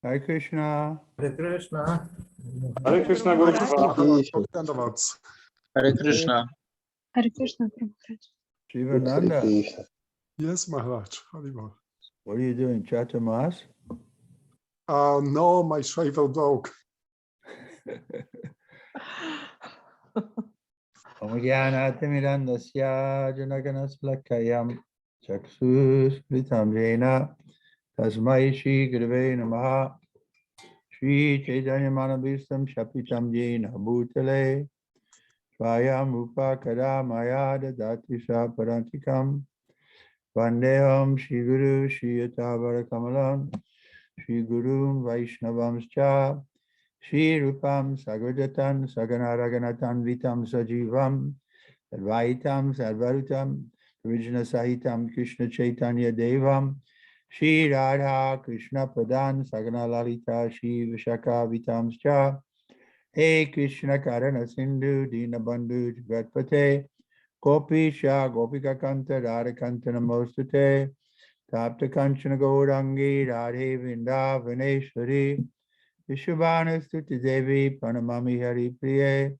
Hare Krishna. Hare Krishna. Hare Krishna, Guru Maharaj. Hare Krishna. Hare Krishna, Prabhupada. Shivananda. Yes, Maharaj. Haribol. What are you doing? Chatumas? No, my shavel broke. Omagyanatimirandasya Janaganaslakayam Chaksus Pritam Jena Tasmai Shri Gurave Namaha Shri Chaitanya Manabhistam Shapitam Jena Bhutale Swayam Rupa Kadamaya Dadati Parantikam Vandeham Shri Guru Shri Yatavara Kamalam Shri Guru Vaishnavamscha Shri Rupam Sagrajatan Saganaraganatan Vitam Sajivam Advaitam Sadvarutam Origina Sahitam Krishna Chaitanya Devam Shri Radha Krishna Pradan Sagana Lalita Shri Vishaka Vitamscha He Krishna Karana Sindhu Dina Bandhu Jagatpate Gopisha Gopika Kanta Radha Kanta Namostate Tapta Kanchana Gaurangi Radhe Vinda Vineshwari Vishwabhanu Stuti Devi Pranamami Hari Priye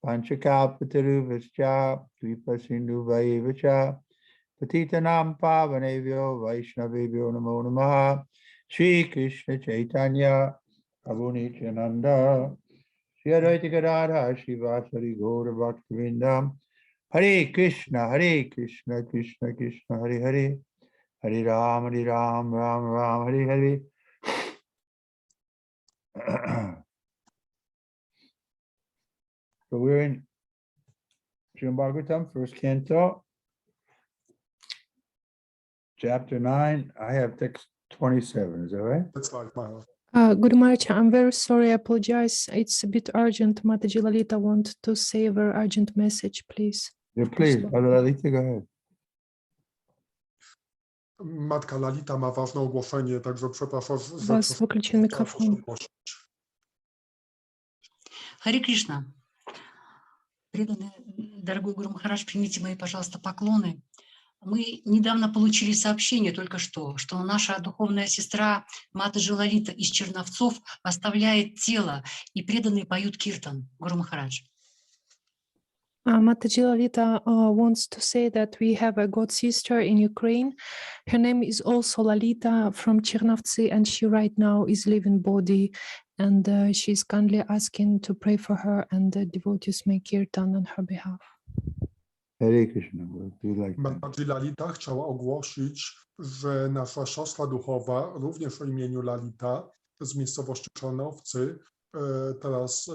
Panchakalpataru Vascha Dvipa Sindhu Vaivacha Patitanam Pavanevyo Vaishnavebhyo Namo Namaha Shri Krishna Chaitanya Prabhu Nityananda Shri Advaita Gadadhar Shri Vasari Gaura Bhaktivinoda Hare Krishna Krishna Krishna Hare Hare Hare Ram Ram Ram Hare Hare. So we're in Śrimad Bhagavatam, first canto, chapter 9. I have text 27. Is that right? That's right, Maharaj. Guru Maharaj, I'm very sorry, I apologize. It's a bit urgent. Mataji Lalita want to say a very urgent message, please. Yeah, please. Lalita, go ahead. Matka Lalita ma ważne ogłoszenie, także przepraszam. У вас выключен микрофон. Харе Кришна. Преданные, дорогой Гуру Махарадж, примите мои, пожалуйста, поклоны. Мы недавно получили сообщение только что наша духовная сестра Матаджи Лалита из Черновцов оставляет тело, и преданные поют киртан. Гуру Махарадж. Mataji Lalita wants to say that we have a god sister in Ukraine. Her name is also Lalita from Chernovtsi, and she right now is leaving body, and she's kindly asking to pray for her, and the devotees make kirtan on her behalf. Hare Krishna. Do you like that? Mataji Lalita chciała ogłosić, że nasza siostra duchowa, również o imieniu Lalita, z miejscowości Czarnowcy, teraz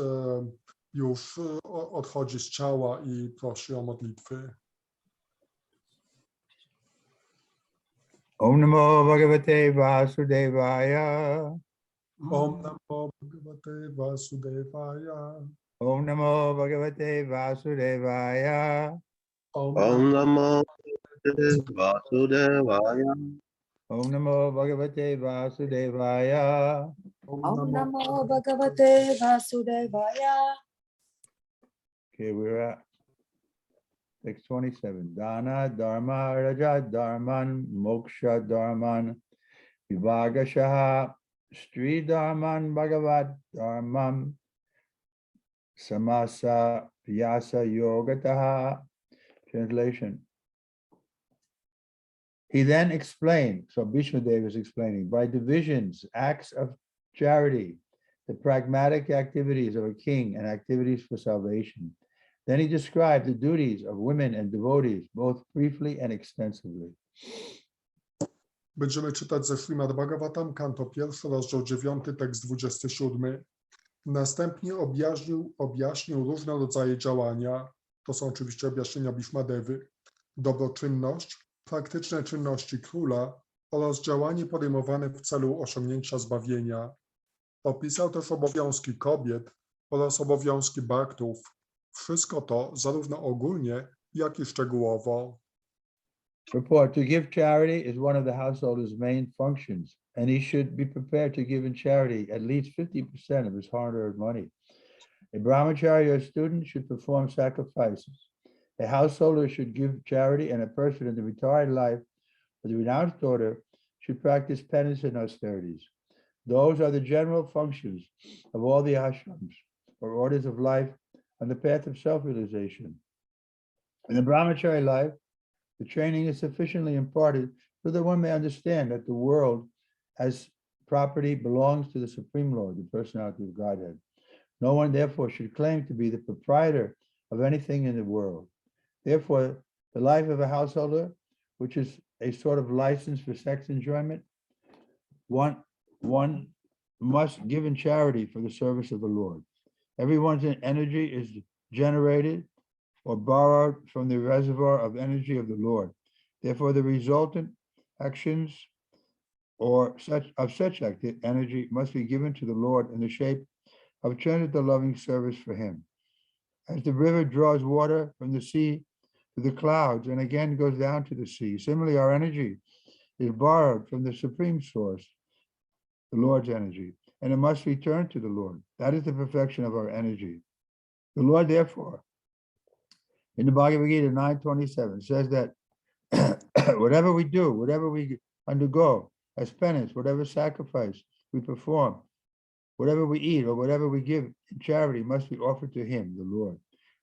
już odchodzi z ciała i prosi o modlitwy. Om Namo Bhagavate Vasudevaya. Om Namo Bhagavate Vasudevaya. Om Namo Bhagavate Vasudevaya. Om Namo Vasudevaya. Om Namo Bhagavate Vasudevaya. Om Namo Bhagavate Vasudevaya. Okay, we're at text 27. Dana Dharma Raja Dharman Moksha Dharman Vivagashaha Sri Dharman Bhagavat Dharmam Samasa Vyasa Yogataha. Translation. He then explained, so Bhishma Dev is explaining, by divisions, acts of charity, the pragmatic activities of a king and activities for salvation. Then he described the duties of women and devotees, both briefly and extensively. Będziemy czytać ze Śrimad Bhagavatam, kanto 1, rozdział 9, tekst 27. Następnie objaśnił różne rodzaje działania, to są oczywiście objaśnienia Bhishmadevy, dobroczynność, praktyczne czynności króla oraz działanie podejmowane w celu osiągnięcia zbawienia. Opisał też obowiązki kobiet oraz obowiązki bhaktów. Wszystko to zarówno ogólnie, jak i szczegółowo. Report, to give charity is one of the householder's main functions, and he should be prepared to give in charity at least 50% of his hard-earned money. A brahmachari or student should perform sacrifices. A householder should give charity, and a person in the retired life or the renounced order should practice penance and austerities. Those are the general functions of all the ashrams, or orders of life on the path of self-realization. In the brahmachari life, the training is sufficiently imparted so that one may understand that the world as property belongs to the Supreme Lord, the personality of Godhead. No one, therefore, should claim to be the proprietor of anything in the world. Therefore, the life of a householder, which is a sort of license for sex enjoyment, one must give in charity for the service of the Lord. Everyone's energy is generated or borrowed from the reservoir of energy of the Lord. Therefore, the resultant actions or such energy must be given to the Lord in the shape of the loving service for him. As the river draws water from the sea to the clouds and again goes down to the sea, similarly our energy is borrowed from the supreme source, the Lord's energy, and it must return to the Lord. That is the perfection of our energy. The Lord, therefore, in the Bhagavad Gita 9:27 says that whatever we do, whatever we undergo as penance, whatever sacrifice we perform, whatever we eat or whatever we give in charity must be offered to him, the Lord.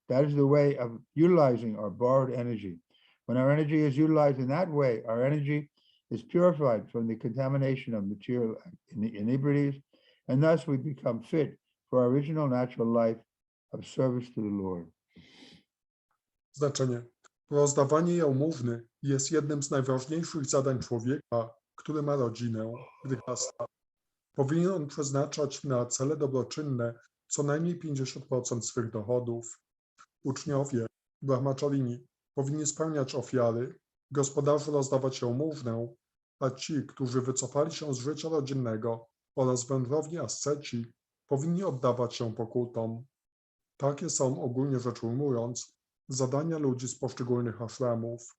That is the way of utilizing our borrowed energy. When our energy is utilized in that way, our energy is purified from the contamination of material inebrities, and thus we become fit for our original natural life of service to the Lord. Znaczenie. Rozdawanie jałmużny jest jednym z najważniejszych zadań człowieka, który ma rodzinę, gryhasta. Powinien on przeznaczać na cele dobroczynne co najmniej 50% swych dochodów. Uczniowie, brahmacharini, powinni spełniać ofiary, gospodarze rozdawać jałmużnę, a ci, którzy wycofali się z życia rodzinnego oraz wędrowni asceci, powinni oddawać się pokutom. Takie są, ogólnie rzecz ujmując, zadania ludzi z poszczególnych ashramów.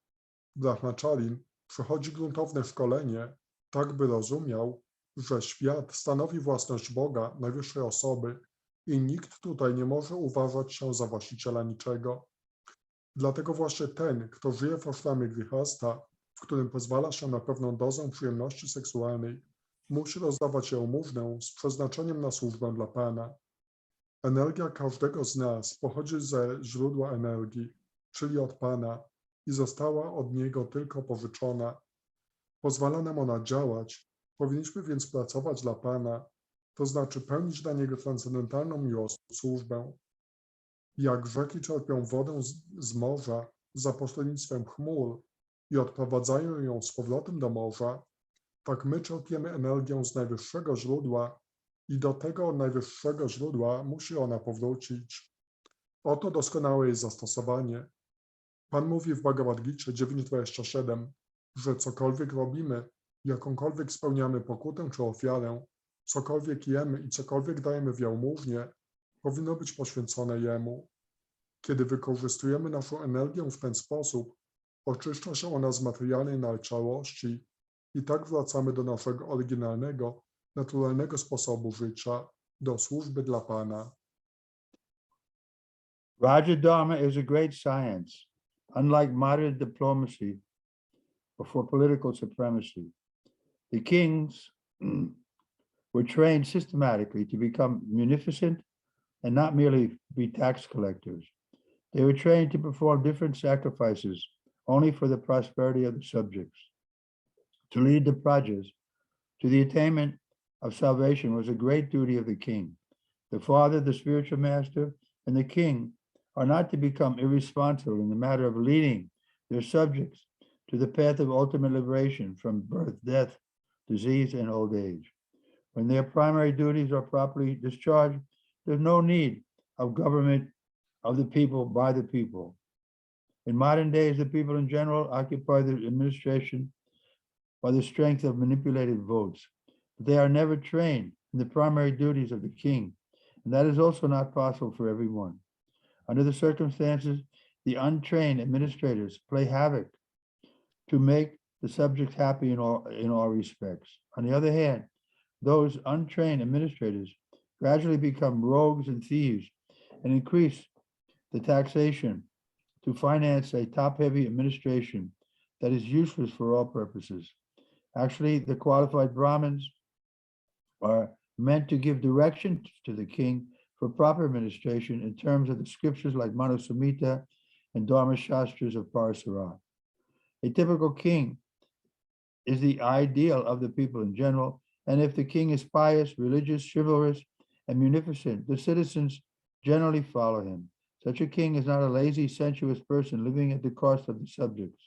Brahmacharin przechodzi gruntowne szkolenie, tak by rozumiał, że świat stanowi własność Boga, najwyższej osoby i nikt tutaj nie może uważać się za właściciela niczego. Dlatego właśnie ten, kto żyje w ashramie grihasta, w którym pozwala się na pewną dozę przyjemności seksualnej, musi rozdawać jałmużnę z przeznaczeniem na służbę dla Pana. Energia każdego z nas pochodzi ze źródła energii, czyli od Pana, i została od Niego tylko pożyczona. Pozwala nam ona działać, powinniśmy więc pracować dla Pana, to znaczy pełnić dla Niego transcendentalną miłosną służbę. Jak rzeki czerpią wodę z morza za pośrednictwem chmur i odprowadzają ją z powrotem do morza, tak my czerpiemy energię z najwyższego źródła i do tego najwyższego źródła musi ona powrócić. Oto doskonałe jest zastosowanie. Pan mówi w Bhagavad Gicie 9:27, że cokolwiek robimy, jakąkolwiek spełniamy pokutę czy ofiarę, cokolwiek jemy i cokolwiek dajemy w jałmużnie, powinno być poświęcone Jemu. Kiedy wykorzystujemy naszą energię w ten sposób, oczyszcza się ona z materialnej naleciałości i tak wracamy do naszego oryginalnego, naturalnego sposobu życia, do służby dla Pana. Rajadharma is a great science, unlike modern diplomacy or for political supremacy. The kings were trained systematically to become munificent and not merely be tax collectors. They were trained to perform different sacrifices only for the prosperity of the subjects. To lead the prajas to the attainment of salvation was a great duty of the king. The father, the spiritual master, and the king are not to become irresponsible in the matter of leading their subjects to the path of ultimate liberation from birth, death, disease, and old age. When their primary duties are properly discharged, there's no need of government of the people by the people. In modern days, the people in general occupy the administration by the strength of manipulated votes, but they are never trained in the primary duties of the king, and that is also not possible for everyone. Under the circumstances, the untrained administrators play havoc to make the subjects happy in all respects. On the other hand, those untrained administrators gradually become rogues and thieves and increase the taxation to finance a top-heavy administration that is useless for all purposes. Actually, the qualified Brahmins are meant to give direction to the king for proper administration in terms of the scriptures like Manusamhita and Dharma Shastras of Parasara. A typical king is the ideal of the people in general, and if the king is pious, religious, chivalrous, and munificent, the citizens generally follow him. Such a king is not a lazy, sensuous person living at the cost of the subjects,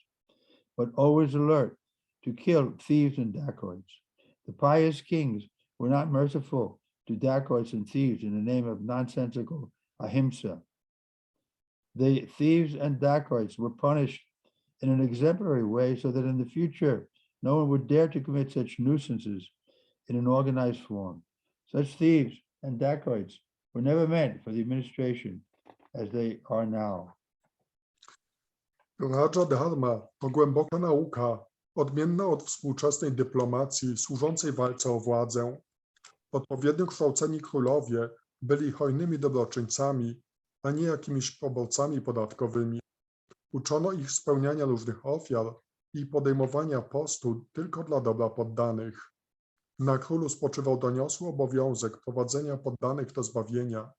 but always alert to kill thieves and dacoits. The pious kings were not merciful to dacoits and thieves in the name of nonsensical ahimsa. The thieves and dacoits were punished in an exemplary way so that in the future, no one would dare to commit such nuisances in an organized form. Such thieves and dacoits were never meant for the administration as they are now. Raja Dharma to głęboka nauka, odmienna od współczesnej dyplomacji służącej walce o władzę. Odpowiednio kształceni królowie byli hojnymi dobroczyńcami, a nie jakimiś poborcami podatkowymi. Uczono ich spełniania różnych ofiar i podejmowania postu tylko dla dobra poddanych. Na królu spoczywał doniosły obowiązek prowadzenia poddanych do zbawienia.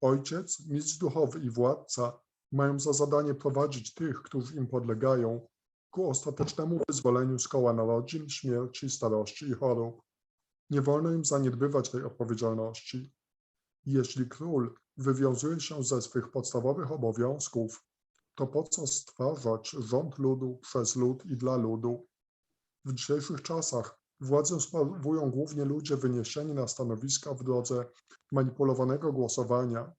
Ojciec, mistrz duchowy i władca mają za zadanie prowadzić tych, którzy im podlegają, ku ostatecznemu wyzwoleniu z koła narodzin, śmierci, starości i chorób. Nie wolno im zaniedbywać tej odpowiedzialności. Jeśli król wywiązuje się ze swych podstawowych obowiązków, to po co stwarzać rząd ludu, przez lud i dla ludu? W dzisiejszych czasach władzę sprawują głównie ludzie wyniesieni na stanowiska w drodze manipulowanego głosowania.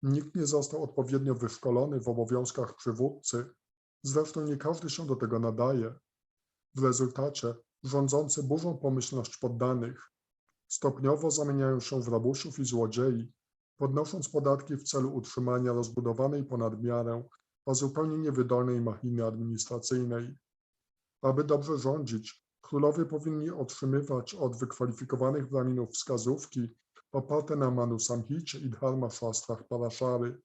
Nikt nie został odpowiednio wyszkolony w obowiązkach przywódcy, zresztą nie każdy się do tego nadaje. W rezultacie rządzący burzą pomyślność poddanych. Stopniowo zamieniają się w rabusiów i złodziei, podnosząc podatki w celu utrzymania rozbudowanej ponad miarę, a zupełnie niewydolnej machiny administracyjnej. Aby dobrze rządzić, królowie powinni otrzymywać od wykwalifikowanych braminów wskazówki oparte na Manusamhicie i Dharma Shastrach Parashary.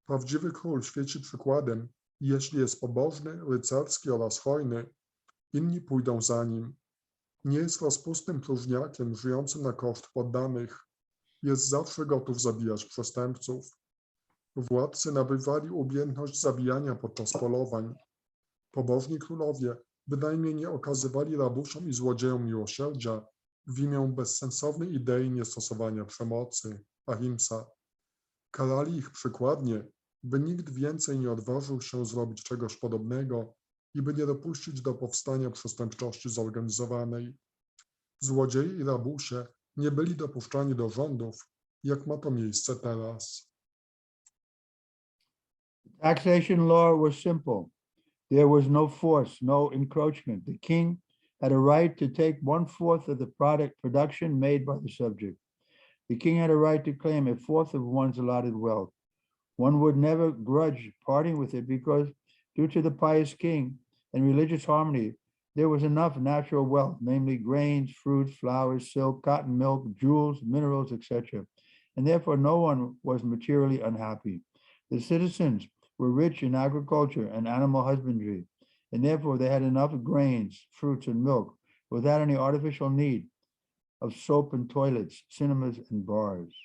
Prawdziwy król świeci przykładem i jeśli jest pobożny, rycerski oraz hojny, inni pójdą za nim. Nie jest rozpustnym próżniakiem żyjącym na koszt poddanych. Jest zawsze gotów zabijać przestępców. Władcy nabywali umiejętność zabijania podczas polowań. Pobożni królowie bynajmniej nie okazywali rabusiom i złodziejom miłosierdzia w imię bezsensownej idei niestosowania przemocy, ahimsa. Karali ich przykładnie, by nikt więcej nie odważył się zrobić czegoś podobnego i by nie dopuścić do powstania przestępczości zorganizowanej. Złodzieje i rabusie nie byli dopuszczani do rządów, jak ma to miejsce teraz. Taxation law was simple. There was no force, no encroachment. The king had a right to take 1/4 of the production made by the subject. The king had a right to claim 1/4 of one's allotted wealth. One would never grudge parting with it because, due to the pious king and religious harmony, there was enough natural wealth, namely grains, fruits, flowers, silk, cotton, milk, jewels, minerals, etc. And therefore no one was materially unhappy. The citizens were rich in agriculture and animal husbandry, and therefore they had enough grains, fruits, and milk without any artificial need of soap and toilets, cinemas and bars.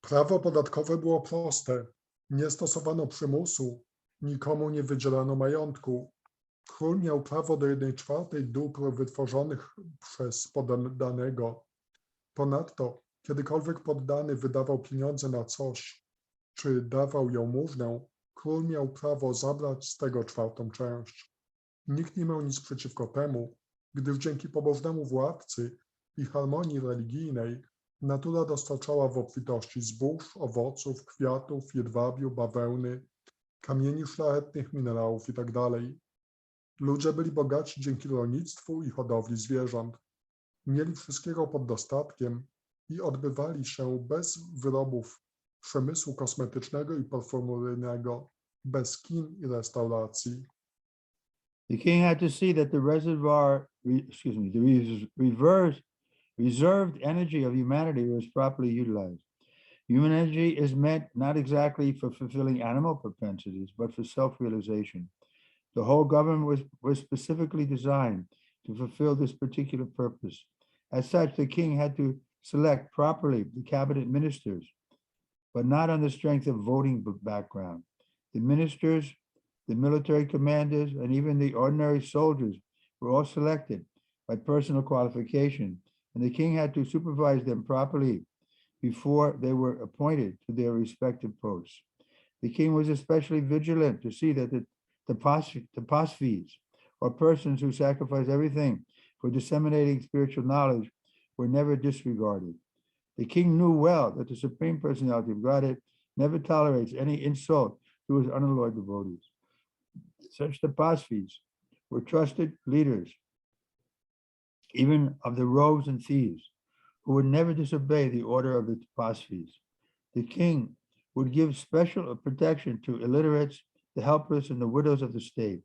Prawo podatkowe było proste. Nie stosowano przymusu, nikomu nie wydzielano majątku. Król miał prawo do 1/4 dóbr wytworzonych przez poddanego. Ponadto, kiedykolwiek poddany wydawał pieniądze na coś, czy dawał jałmużnę, król miał prawo zabrać z tego 1/4 część. Nikt nie miał nic przeciwko temu, gdyż dzięki pobożnemu władcy i harmonii religijnej natura dostarczała w obfitości zbóż, owoców, kwiatów, jedwabiu, bawełny, kamieni szlachetnych, minerałów itd. Ludzie byli bogaci dzięki rolnictwu i hodowli zwierząt. Mieli wszystkiego pod dostatkiem i odbywali się bez wyrobów przemysłu kosmetycznego i perfumeryjnego, bez kin i restauracji. The king had to see that the reserved energy of humanity was properly utilized. Human energy is meant not exactly for fulfilling animal propensities, but for self-realization. The whole government was specifically designed to fulfill this particular purpose. As such, the king had to select properly the cabinet ministers, but not on the strength of voting background. The ministers, the military commanders, and even the ordinary soldiers were all selected by personal qualification, and the king had to supervise them properly before they were appointed to their respective posts. The king was especially vigilant to see that the tapasvis, or persons who sacrifice everything for disseminating spiritual knowledge, were never disregarded. The king knew well that the Supreme Personality of Godhead never tolerates any insult to his unalloyed devotees. Such tapasvis were trusted leaders, even of the rogues and thieves, who would never disobey the order of the tapasvis. The king would give special protection to illiterates, the helpless, and the widows of the state.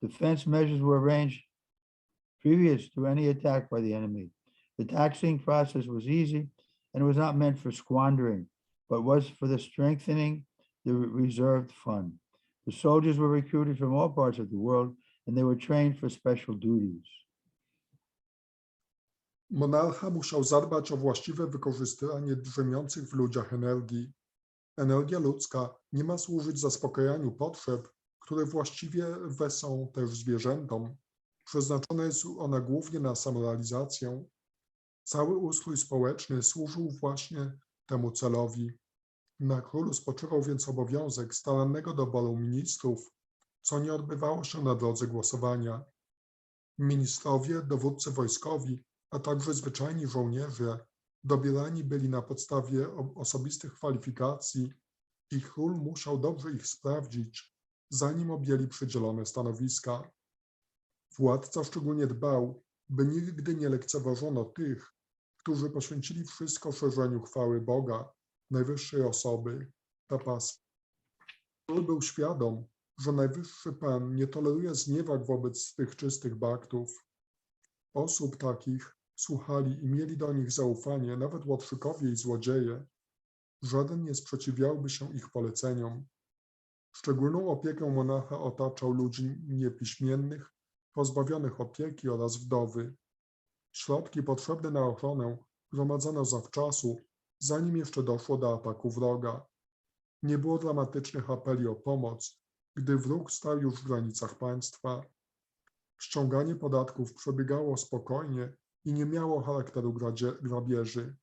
Defense measures were arranged previous to any attack by the enemy. The taxing process was easy and was not meant for squandering, but was for the strengthening the reserved fund. The soldiers were recruited from all parts of the world, and they were trained for special duties. Monarcha musiał zadbać o właściwe wykorzystanie drzemiących w ludziach energii. Energia ludzka nie ma służyć zaspokajaniu potrzeb, które właściwie są też zwierzętom. Przeznaczona jest ona głównie na samorealizację. Cały ustrój społeczny służył właśnie temu celowi. Na królu spoczywał więc obowiązek starannego doboru ministrów, co nie odbywało się na drodze głosowania. Ministrowie, dowódcy wojskowi, a także zwyczajni żołnierze dobierani byli na podstawie osobistych kwalifikacji i król musiał dobrze ich sprawdzić, zanim objęli przydzielone stanowiska. Władca szczególnie dbał, by nigdy nie lekceważono tych, którzy poświęcili wszystko szerzeniu chwały Boga, najwyższej osoby, tapas. Król był świadom, że najwyższy Pan nie toleruje zniewag wobec tych czystych baktów. Osób takich słuchali i mieli do nich zaufanie nawet łotrzykowie i złodzieje. Żaden nie sprzeciwiałby się ich poleceniom. Szczególną opieką monarcha otaczał ludzi niepiśmiennych, pozbawionych opieki oraz wdowy. Środki potrzebne na ochronę gromadzono zawczasu, zanim jeszcze doszło do ataku wroga. Nie było dramatycznych apeli o pomoc, gdy wróg stał już w granicach państwa. Ściąganie podatków przebiegało spokojnie i nie miało charakteru grabieży.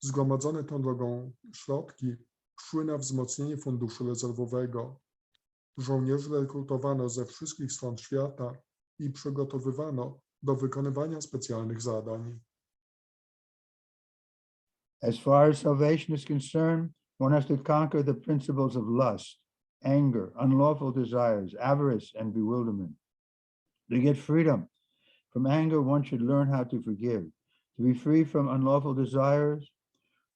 Zgromadzone tą drogą środki szły na wzmocnienie funduszu rezerwowego. Żołnierzy rekrutowano ze wszystkich stron świata i przygotowywano do wykonywania specjalnych zadań. As far as salvation is concerned, one has to conquer the principles of lust, anger, unlawful desires, avarice, and bewilderment. To get freedom from anger, one should learn how to forgive. To be free from unlawful desires,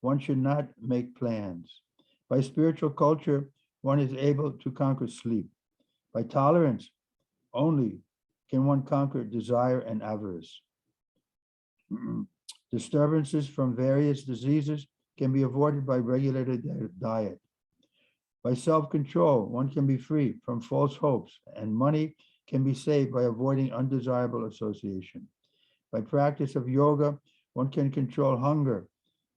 one should not make plans. By spiritual culture, one is able to conquer sleep. By tolerance only can one conquer desire and avarice. Disturbances from various diseases can be avoided by regulated diet. By self-control, one can be free from false hopes, and money can be saved by avoiding undesirable association. By practice of yoga, one can control hunger,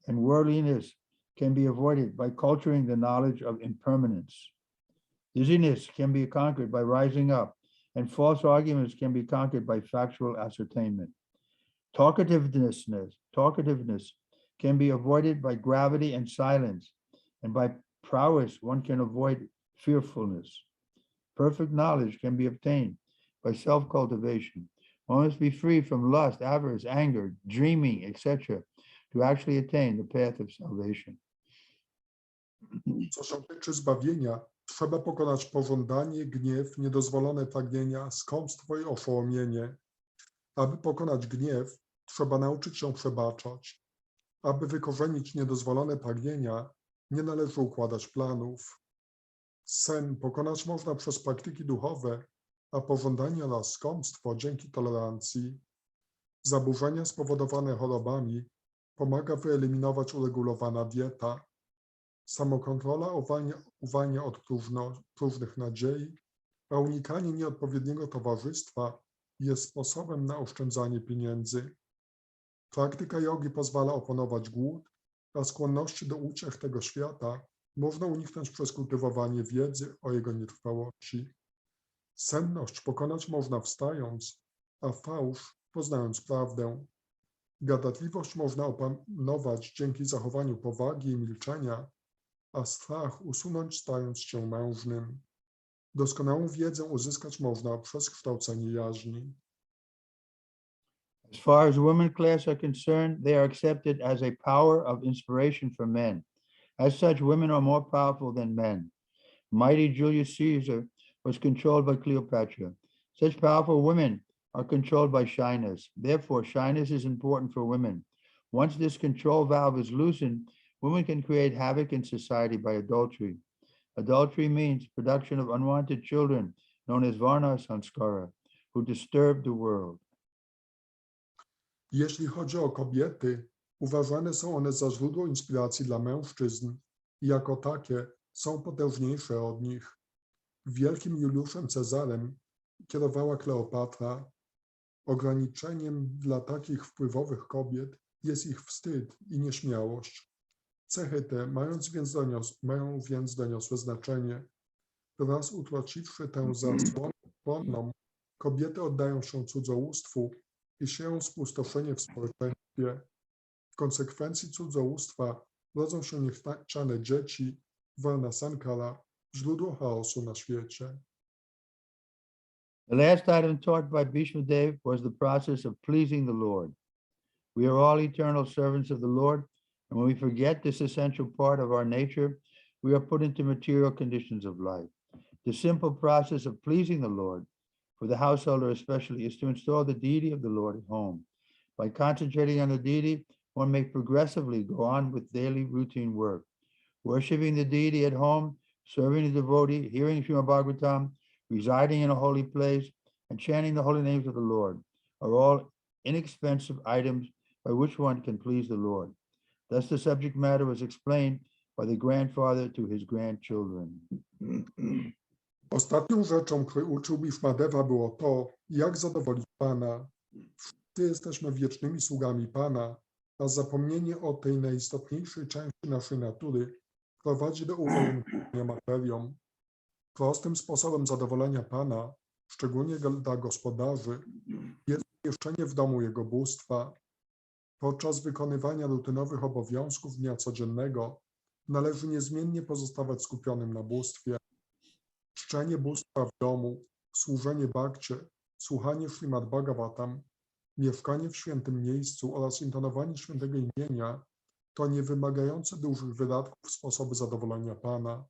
and worldliness can be avoided by culturing the knowledge of impermanence. Dizziness can be conquered by rising up, and false arguments can be conquered by factual ascertainment. Talkativeness can be avoided by gravity and silence, and by prowess one can avoid fearfulness. Perfect knowledge can be obtained by self-cultivation. One must be free from lust, avarice, anger, dreaming, etc., to actually attain the path of salvation. Co się tyczy zbawienia, trzeba pokonać pożądanie, gniew, niedozwolone pragnienia, skąpstwo i oszołomienie. Aby pokonać gniew, trzeba nauczyć się przebaczać. Aby wykorzenić niedozwolone pragnienia, nie należy układać planów. Sen pokonać można przez praktyki duchowe, a pożądanie oraz skąpstwo dzięki tolerancji. Zaburzenia spowodowane chorobami pomaga wyeliminować uregulowana dieta. Samokontrola uwalnia od próżnych nadziei, a unikanie nieodpowiedniego towarzystwa jest sposobem na oszczędzanie pieniędzy. Praktyka jogi pozwala opanować głód, a skłonności do uciech tego świata można uniknąć przez kultywowanie wiedzy o jego nietrwałości. Senność pokonać można wstając, a fałsz poznając prawdę. Gadatliwość można opanować dzięki zachowaniu powagi i milczenia, a strach usunąć stając się mężnym. Doskonałą wiedzę uzyskać można przez kształcenie jaźni. As far as women class are concerned, they are accepted as a power of inspiration for men. As such, women are more powerful than men. Mighty Julius Caesar was controlled by Cleopatra. Such powerful women are controlled by shyness. Therefore, shyness is important for women. Once this control valve is loosened, women can create havoc in society by adultery. Adultery means production of unwanted children, known as Varna Sanskara, who disturb the world. Jeśli chodzi o kobiety, uważane są one za źródło inspiracji dla mężczyzn i jako takie są potężniejsze od nich. Wielkim Juliuszem Cezarem kierowała Kleopatra. Ograniczeniem dla takich wpływowych kobiet jest ich wstyd i nieśmiałość. Cechy te mają więc doniosłe znaczenie. Raz utraciwszy tę zasłonę chłonną, kobiety oddają się cudzołóstwu i sieją spustoszenie w społeczeństwie. W konsekwencji cudzołóstwa rodzą się niechciane dzieci, Varna Sankara, źródło chaosu na świecie. The last item taught by Bhishma Dev was the process of pleasing the Lord. We are all eternal servants of the Lord, and when we forget this essential part of our nature, we are put into material conditions of life. The simple process of pleasing the Lord, for the householder especially, is to install the deity of the Lord at home. By concentrating on the deity, one may progressively go on with daily routine work. Worshipping the deity at home, serving the devotee, hearing Śrimad Bhagavatam, residing in a holy place, and chanting the holy names of the Lord are all inexpensive items by which one can please the Lord. Thus the subject matter was explained by the grandfather to his grandchildren. Ostatnią rzeczą, której uczył Bhishmadeva, było to, jak zadowolić Pana. Wszyscy jesteśmy wiecznymi sługami Pana, a zapomnienie o tej najistotniejszej części naszej natury prowadzi do uwarunkowania materią. Prostym sposobem zadowolenia Pana, szczególnie dla gospodarzy, jest umieszczenie w domu Jego bóstwa. Podczas wykonywania rutynowych obowiązków dnia codziennego należy niezmiennie pozostawać skupionym na bóstwie. Czczenie bóstwa w domu, służenie bhakcie, słuchanie Śrimad Bhagavatam, mieszkanie w świętym miejscu oraz intonowanie świętego imienia to niewymagające dużych wydatków sposoby zadowolenia Pana.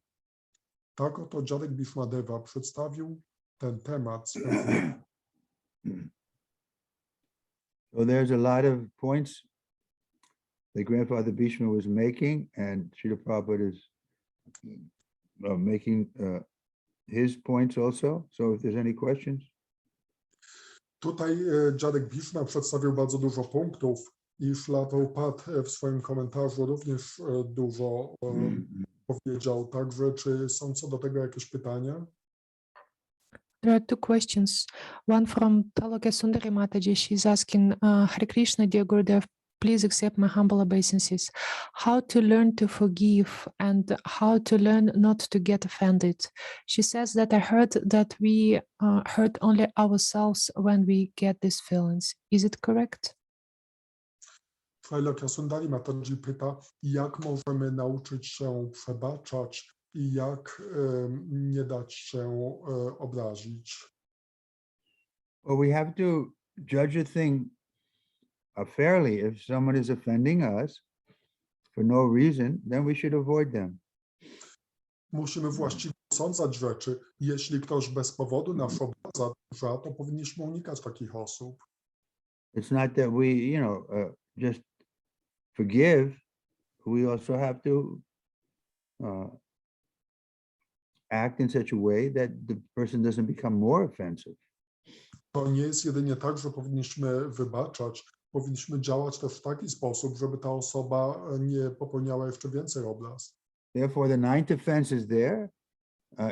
Tak oto dziadek Bhishmadeva przedstawił ten temat swym. So there's a lot of points that Grandfather Bhishma was making, and Srila Prabhupada is making his points also. So if there's any questions. Tutaj dziadek Bhishma przedstawił bardzo dużo punktów i Śrila Prabhupada w swoim komentarzu również dużo powiedział. Także czy są co do tego jakieś pytania? There are two questions. One from Taloka Sundari Mataji. She's asking, Hare Krishna, dear Gurudev, please accept my humble obeisances. How to learn to forgive and how to learn not to get offended. She says that I heard that we hurt only ourselves when we get these feelings. Is it correct? Taloka Sundari Mataji pyta, jak możemy nauczyć się przebaczać i jak nie dać się obrazić. Well, we have to judge a thing fairly. If someone is offending us for no reason, then we should avoid them. Musimy właściwie osądzać rzeczy. Jeśli ktoś bez powodu nas obraza, to powinniśmy unikać takich osób. It's not that we, just forgive. We also have to act in such a way that the person doesn't become more offensive. To nie jest jedynie tak, że powinniśmy wybaczać. Powinniśmy działać też w taki sposób, żeby ta osoba nie popełniała jeszcze więcej obraz. Therefore, the ninth offense is there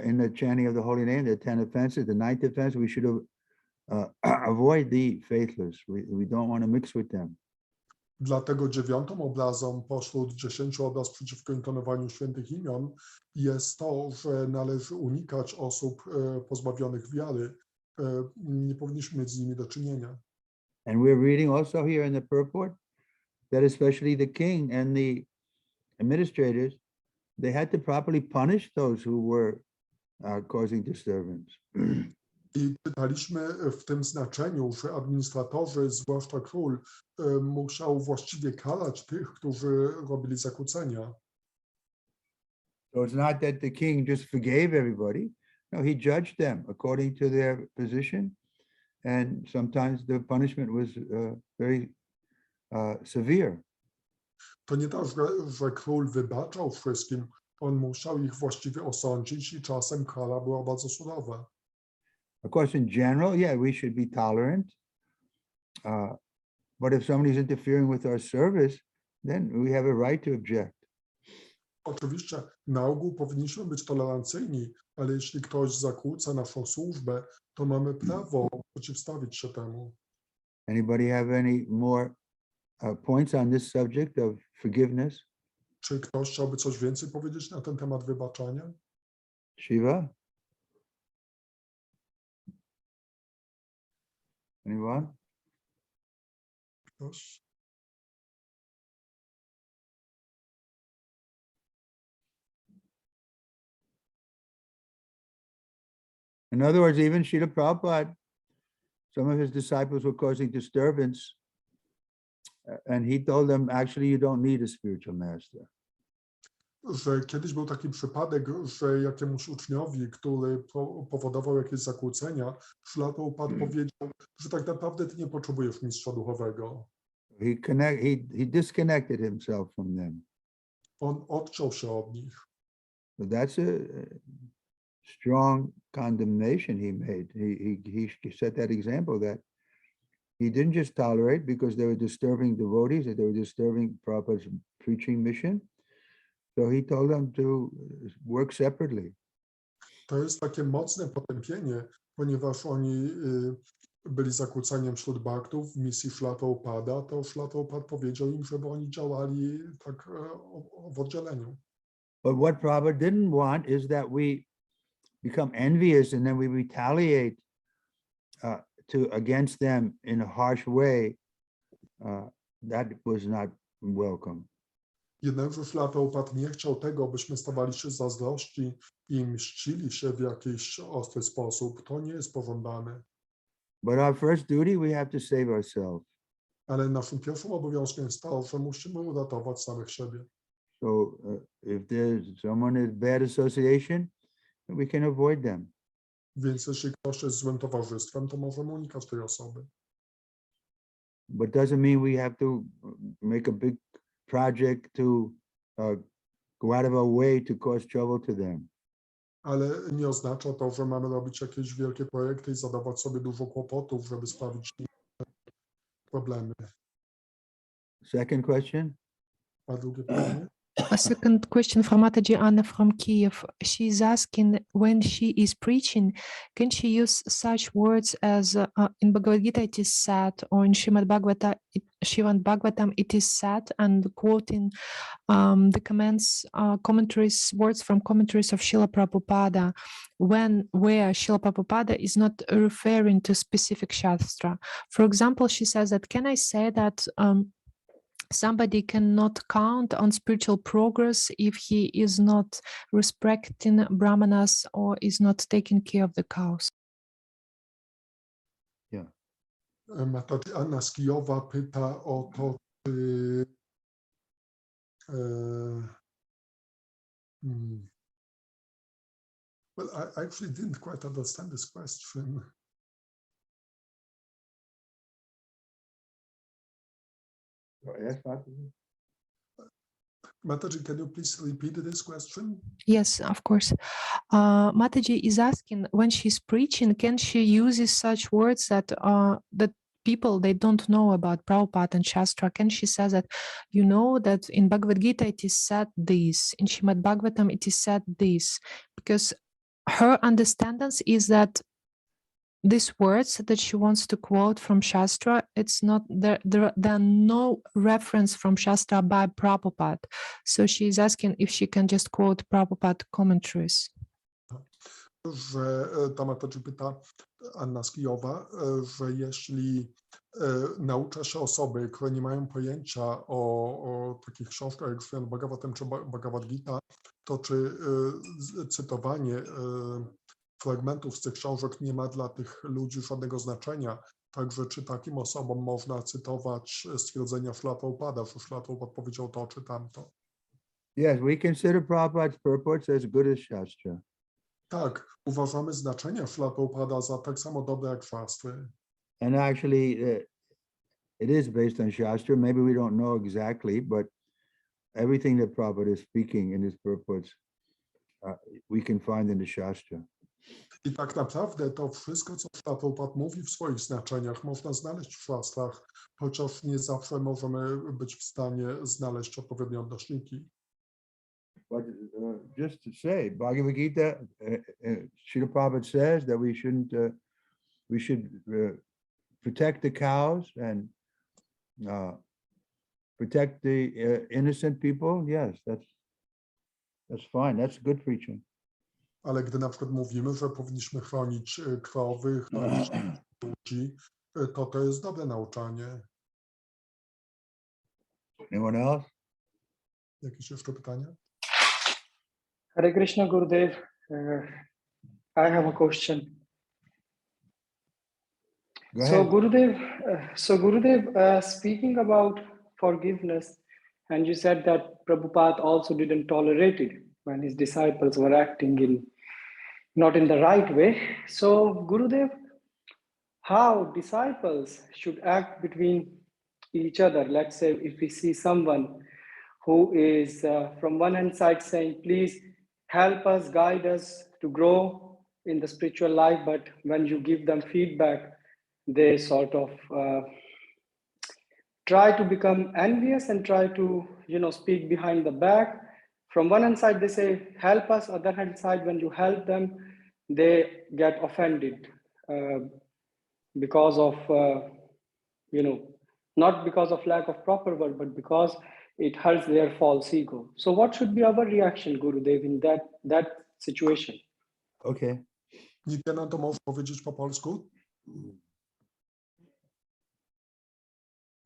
in the chanting of the holy name. There are 10 offenses. The ninth offense, we should avoid the faithless. We don't want to mix with them. Dlatego 9. obrazą pośród 10 obraz przeciwko intonowaniu świętych imion jest to, że należy unikać osób pozbawionych wiary. Nie powinniśmy mieć z nimi do czynienia. And we're reading also here in the purport that especially the king and the administrators, they had to properly punish those who were causing disturbance. I czytaliśmy w tym znaczeniu, że administratorzy, zwłaszcza król, musiał właściwie karać tych, którzy robili zakłócenia. So it's not that the king just forgave everybody. No, he judged them according to their position. And sometimes the punishment was very severe. To nie tak, że król wybaczał wszystkim, on musiał ich właściwie osądzić i czasem kara była bardzo surowa. Of course, in general, yeah, we should be tolerant. But if somebody's interfering with our service, then we have a right to object. Oczywiście na ogół powinniśmy być tolerancyjni, ale jeśli ktoś zakłóca naszą służbę, to mamy prawo przeciwstawić się temu. Anybody have any more points on this subject of forgiveness? Czy ktoś chciałby coś więcej powiedzieć na ten temat wybaczania? Shiva? Anyone? Ktoś? In other words, even Srila Prabhupada, some of his disciples were causing disturbance, and he told them, actually, you don't need a spiritual master. Że kiedyś był taki przypadek, że jakiemuś uczniowi, który powodował jakieś zakłócenia, Śrila Prabhupada powiedział, że tak naprawdę ty nie potrzebujesz mistrza duchowego. He disconnected himself from them. On odciął się od nich. So that's a strong condemnation he made. He set that example that he didn't just tolerate because they were disturbing devotees, that they were disturbing Prabhupada's preaching mission. So he told them to work separately. To jest takie mocne potępienie, ponieważ oni byli zakłócaniem wśród bhaktów w misji Śrila Prabhupada, to Śrila Prabhupada powiedział im, żeby oni działali tak w oddzieleniu. But what Prabhupada didn't want is that we become envious and then we retaliate against them in a harsh way. That was not welcome. Jednakże Śrila Prabhupada nie chciał tego, byśmy stawali się zazdrości i mścili się w jakiś ostry sposób. To nie jest pożądane. But our first duty, we have to save ourselves. Ale naszym pierwszym obowiązkiem jest to, że musimy uratować samych siebie. So if there's someone in bad association, we can avoid them. Więc jeśli ktoś jest złym towarzystwem, to możemy unikać tej osoby. But doesn't mean we have to make a big project to go out of our way to cause trouble to them. Ale nie oznacza to, że mamy robić jakieś wielkie projekty i zadawać sobie dużo kłopotów, żeby sprawić problemy. Second question. A drugie pytanie? A second question from Mataji Anna from Kiev. She is asking, when she is preaching, can she use such words as in Bhagavad Gita it is said, or in Śrimad Bhagavatam it is said, and quoting the commentaries, words from commentaries of Srila Prabhupada, where Srila Prabhupada is not referring to specific shastra. For example, she says that, can I say that somebody cannot count on spiritual progress if he is not respecting brahmanas or is not taking care of the cows? Yeah. Mataji Anna z Kijowa pyta o to, czy well, I actually didn't quite understand this question. Mataji, can you please repeat this question? Yes, of course. Mataji is asking, when she's preaching, can she use such words that that people, they don't know about Prabhupada and Shastra? Can she say that, you know, that in Bhagavad Gita it is said this, in Śrimad Bhagavatam it is said this? Because her understanding is that these words that she wants to quote from Shastra, it's not there are no reference from Shastra by Prabhupada. So she's asking if she can just quote Prabhupada commentaries. Że ta Mataji pyta, Anna z Kijowa, że jeśli naucza się osoby, które nie mają pojęcia o takich książkach jak Śrimad Bhagavatam czy Bhagavad Gita, to czy cytowanie fragmentów z tych książek nie ma dla tych ludzi żadnego znaczenia? Także czy takim osobom można cytować stwierdzenia Śrila Prabhupada, że Śrila Prabhupada powiedział to czy tamto? Yes, we consider Prabhupada's purports as good as Shastra. Tak, uważamy znaczenie Śrila Prabhupada za tak samo dobre jak szastry. And actually, it is based on Shastra. Maybe we don't know exactly, but everything that Prabhupada is speaking in his purports, we can find in the Shastra. I tak naprawdę to wszystko, co Śrila Prabhupada mówi w swoich znaczeniach, można znaleźć w szastrach, chociaż nie zawsze możemy być w stanie znaleźć odpowiednie odnośniki. But just to say, Bhagavad Gita, Srila Prabhupada says that we should protect the cows and protect the innocent people. Yes, that's fine. That's good preaching. Ale gdy na przykład mówimy, że powinniśmy chronić krowy, chronić ludzi, to jest dobre nauczanie. Anyone else? Jakieś jeszcze pytania? Hare Krishna Gurudev, I have a question. Go So ahead. Gurudev, speaking about forgiveness, and you said that Prabhupada also didn't tolerate it when his disciples were acting not in the right way. So Gurudev, how disciples should act between each other? Let's say if we see someone who is from one hand side saying, please help us, guide us to grow in the spiritual life, but when you give them feedback, they sort of try to become envious and try to, speak behind the back. From one hand side, they say, help us. Other hand side, when you help them, they get offended because of, not because of lack of proper word, but because it hurts their false ego. So what should be our reaction, Gurudev, in that situation? Okay. Nitya, to możesz powiedzieć po polsku?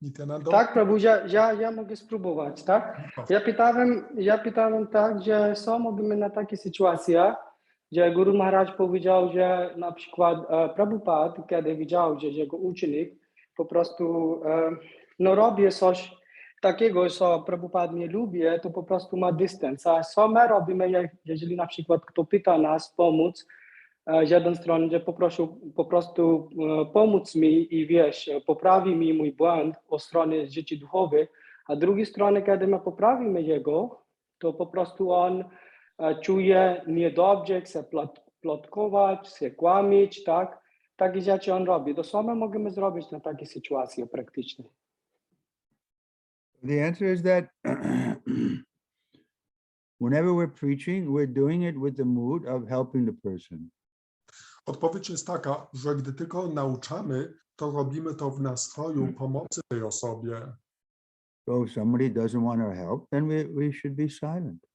Nityanando? Tak, Prabhu, ja mogę spróbować, tak? Ja pytałem tak, że co mówimy na takie sytuacje, że Guru Maharaj powiedział, że na przykład Prabhupada, kiedy widział, że jego ucznik po prostu robi coś takiego, co Prabhupada nie lubi, to po prostu ma dystans. A co my robimy, jeżeli na przykład kto pyta nas pomóc, z jednej strony, że po prostu pomóc mi i poprawi mi mój błąd o stronie życia duchowej, a z drugiej strony, kiedy my poprawimy jego, to po prostu on czuje niedobrze, chce plotkować, chce kłamić, tak? Takie rzeczy on robi. To co my możemy zrobić na takie sytuacje praktyczne? The answer is that whenever we're preaching, we're doing it with the mood of helping the person. Odpowiedź jest taka, że gdy tylko nauczamy, to robimy to w nastroju pomocy tej osobie. So if somebody doesn't want our help, then we should be silent.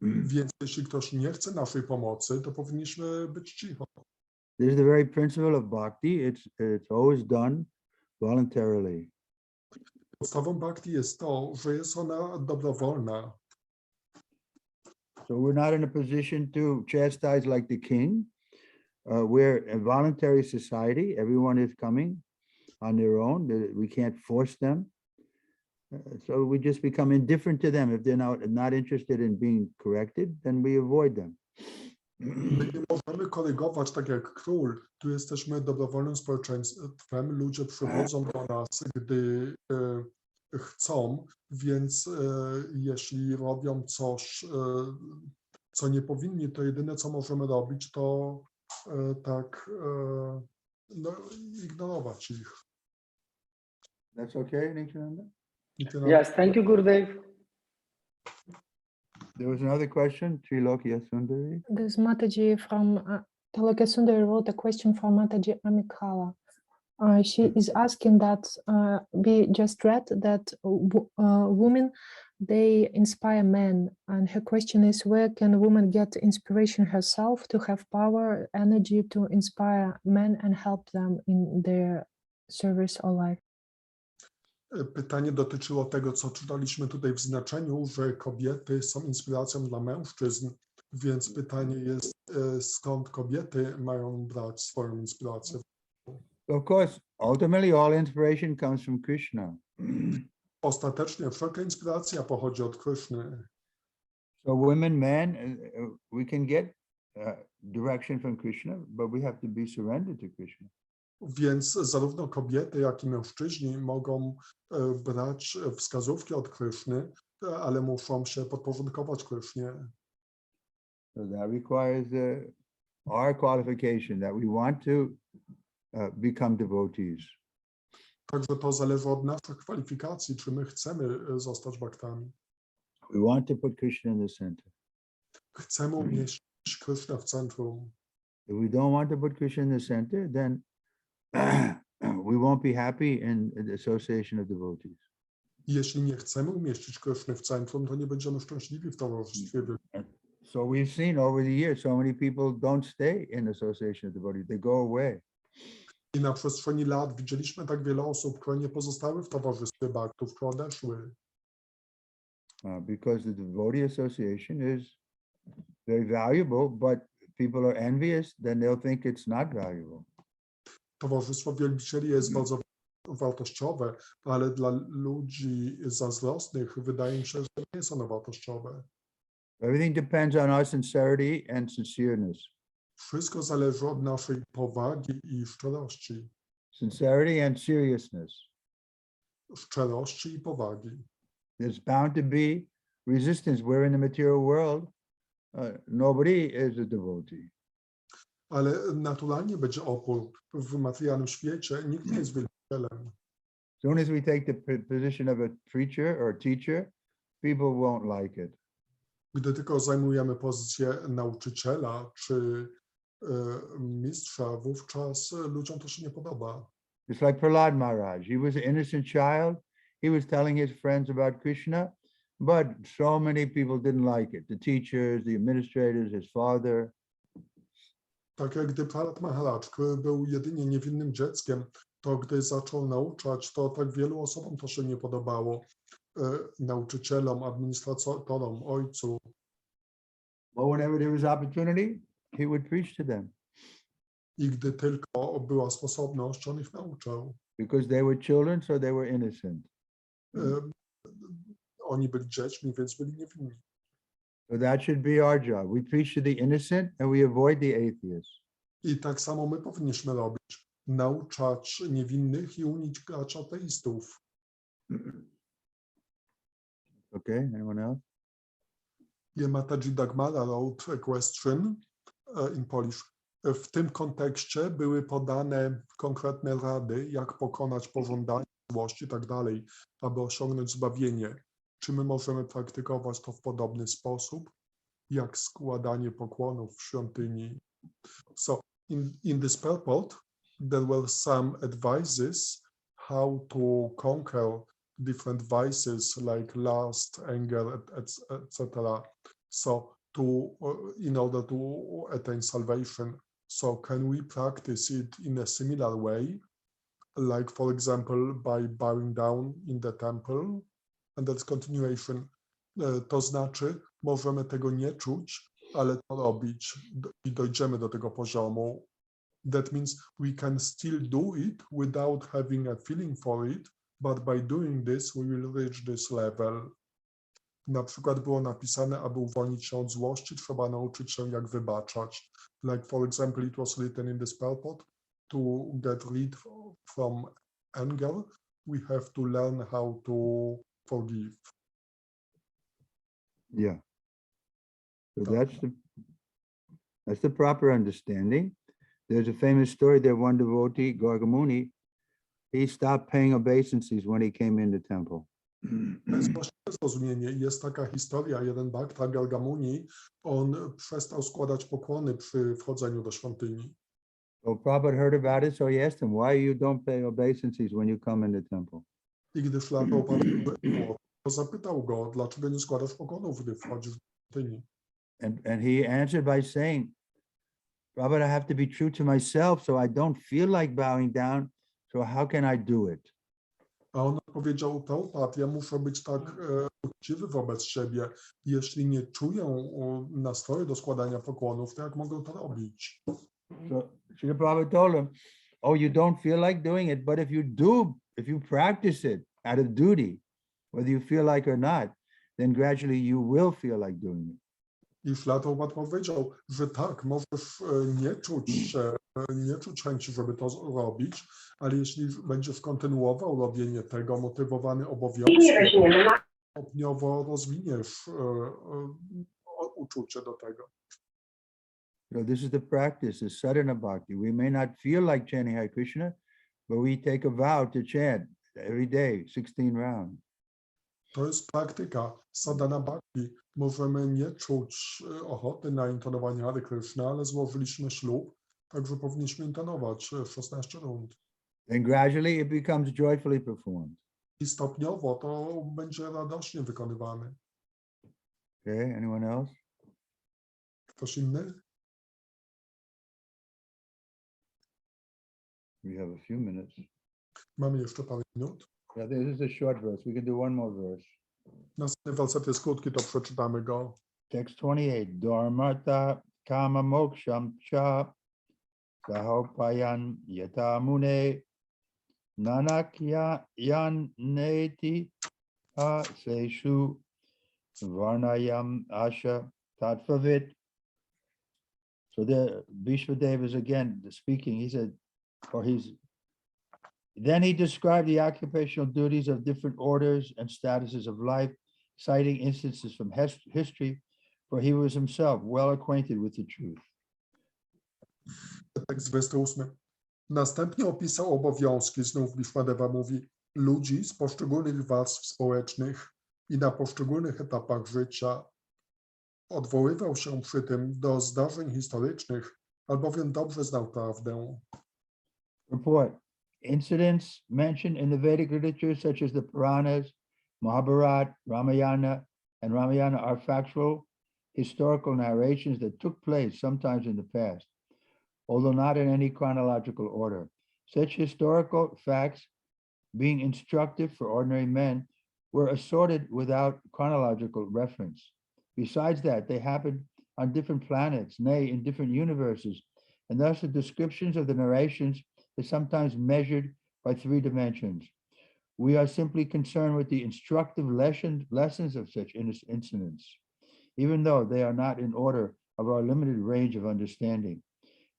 Więc jeśli ktoś nie chce naszej pomocy, to powinniśmy być cicho. This is the very principle of bhakti. It's always done voluntarily. Podstawą bhakti jest to, że jest ona dobrowolna. So we're not in a position to chastise like the king. We're a voluntary society. Everyone is coming on their own. We can't force them. So we just become indifferent to them. If they're not interested in being corrected, then we avoid them. My nie możemy korygować tak jak król. Tu jesteśmy dobrowolnym społeczeństwem. Ludzie przychodzą do nas, gdy chcą, więc jeśli robią coś, co nie powinni, to jedyne, co możemy robić, to ignorować ich. That's okay, Nityananda? Yes, thank you, Gurudev. There was another question, Trilokia Sundari. There's Mataji from Talakasundari wrote a question from Mataji Amikala. She is asking that we just read that women, they inspire men. And her question is, where can a woman get inspiration herself to have power, energy to inspire men and help them in their service or life? Pytanie dotyczyło tego, co czytaliśmy tutaj w znaczeniu, że kobiety są inspiracją dla mężczyzn, więc pytanie jest, skąd kobiety mają brać swoją inspirację? Of course, ultimately all inspiration comes from Krishna. Ostatecznie wszelka inspiracja pochodzi od Kryszny. So women, men, we can get direction from Krishna, but we have to be surrendered to Krishna. Więc zarówno kobiety, jak i mężczyźni mogą brać wskazówki od Kryszny, ale muszą się podporządkować Krysznie. So that requires our qualification that we want to become devotees. Także to zależy od naszych kwalifikacji, czy my chcemy zostać bhaktami. We want to put Krishna in the center. Chcemy umieścić Krysznę w centrum. If we don't want to put Krishna in the center, then we won't be happy in the association of devotees. Jeśli nie chcemy umieścić Kryszny w centrum, to nie będziemy szczęśliwi w towarzystwie. So we've seen over the years, so many people don't stay in association of devotees, they go away. I na przestrzeni lat widzieliśmy tak wiele osób, które nie pozostały w towarzystwie bhaktów, które odeszły. Because the devotee association is very valuable, but people are envious, then they'll think it's not valuable. Towarzystwo wielbicieli jest bardzo wartościowe, ale dla ludzi zazdrosnych wydaje mi się, że nie są one wartościowe. Everything depends on our sincerity and sincereness. Wszystko zależy od naszej powagi i szczerości. Sincerity and seriousness. Szczerości i powagi. There's bound to be resistance. We're in the material world. Nobody is a devotee. Ale naturalnie będzie opór w materialnym świecie. Nikt nie jest wielbicielem. As soon as we take the position of a preacher or a teacher, people won't like it. Gdy tylko zajmujemy pozycję nauczyciela czy mistrza, wówczas ludziom to się nie podoba. It's like Prahlad Maharaj. He was an innocent child. He was telling his friends about Krishna, but so many people didn't like it. The teachers, the administrators, his father. Tak jak gdy Prahlad Maharaj, który był jedynie niewinnym dzieckiem, to gdy zaczął nauczać, to tak wielu osobom to się nie podobało. Nauczycielom, administratorom, ojcu. But whenever there was opportunity, he would preach to them. I gdy tylko była sposobność, on ich nauczał. Because they were children, so they were innocent. Oni byli dziećmi, więc byli niewinni. So that should be our job. We preach to the innocent and we avoid the atheists. I tak samo my powinniśmy robić. Nauczać niewinnych i unikać ateistów. Okay, anyone else? Mataji Dagmara wrote a question in Polish. W tym kontekście były podane konkretne rady, jak pokonać pożądanie, złość i tak dalej, aby osiągnąć zbawienie. Czy my możemy praktykować to w podobny sposób, jak składanie pokłonów w świątyni? So in this purport, there were some advices how to conquer different vices like lust, anger, etc. So in order to attain salvation. So can we practice it in a similar way, like for example by bowing down in the temple? And that's continuation. To znaczy, możemy tego nie czuć, ale to robić i dojdziemy do tego poziomu. That means we can still do it without having a feeling for it, but by doing this, we will reach this level. Na przykład było napisane, aby uwolnić się od złości, trzeba nauczyć się, jak wybaczać. Like for example, it was written in this purport, to get rid from anger, we have to learn how to forgive. Yeah. So that's the proper understanding. There's a famous story there, one devotee, Gargamuni, he stopped paying obeisances when he came in the temple. To jest właściwe zrozumienie. Jest taka historia, jeden Bhakta Gargamuni, on przestał składać pokłony przy wchodzeniu do świątyni. So Prabhupada heard about it, so he asked him, why you don't pay obeisances when you come in the temple? I gdy Śrila Prabhupada było, to zapytał go, dlaczego nie składasz pokłonów, gdy wchodzisz do świątyni. And he answered by saying, Prabhupada, I have to be true to myself, so I don't feel like bowing down, so how can I do it? A on odpowiedział, Prabhupada, ja muszę być tak uczciwy wobec siebie. Jeśli nie czuję nastroju do składania pokłonów, to jak mogę to robić? So Srila Prabhupada told him, oh, you don't feel like doing it, but if you do, if you practice it out of duty, whether you feel like or not, then gradually you will feel like doing it. I Śrila Prabhupada powiedział, że tak, możesz nie czuć chęci, żeby to robić, ale jeśli będziesz kontynuował robienie tego, motywowany obowiązkiem, stopniowo rozwiniesz uczucie do tego. So this is the practice, the sadhana bhakti. We may not feel like chanting Hare Krishna, but we take a vow to chant every day, 16 rounds. To jest praktyka sadhana bhakti. Możemy nie czuć ochoty na intonowanie Hare Krishna, ale złożyliśmy ślub, także powinniśmy intonować 16 rund. And gradually it becomes joyfully performed. I stopniowo to będzie radośnie wykonywane. Okay, anyone else? Ktoś inny? We have a few minutes. Mamy jeszcze parę minut. Yeah, this is a short verse. We can do one more verse. Następny werset jest krótki, to przeczytamy go. Text 28. Dharmata kama moksham cha sahopayan yata mune nanakya yan neti ha seishu varnayam asha tatvavit. So there, Bhishmadeva is again speaking. He said, then he described the occupational duties of different orders and statuses of life, citing instances from history, for he was himself well acquainted with the truth. Tekst 28. Następnie opisał obowiązki, znów Bhishmadeva mówi, ludzi z poszczególnych warstw społecznych i na poszczególnych etapach życia. Odwoływał się przy tym do zdarzeń historycznych, albowiem dobrze znał prawdę. Report. Incidents mentioned in the Vedic literature, such as the Puranas, Mahabharata, Ramayana, and Ramayana are factual, historical narrations that took place sometimes in the past, although not in any chronological order. Such historical facts, being instructive for ordinary men, were assorted without chronological reference. Besides that, they happened on different planets, nay, in different universes, and thus the descriptions of the narrations is sometimes measured by 3 dimensions. We are simply concerned with the instructive lessons of such incidents, even though they are not in order of our limited range of understanding.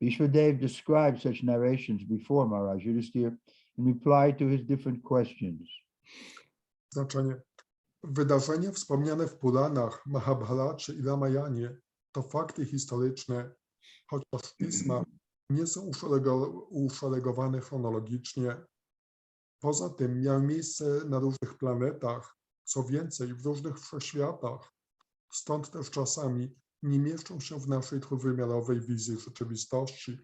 Vishwadev described such narrations before Maharaj Yudhisthira in reply to his different questions. Znaczenie. Wydarzenia wspomniane w Puranach, Mahabharacie i Ramayanie to fakty historyczne, chociaż w pismach nie są uszeregowane chronologicznie. Poza tym miały miejsce na różnych planetach, co więcej, w różnych wszechświatach. Stąd też czasami nie mieszczą się w naszej trójwymiarowej wizji rzeczywistości.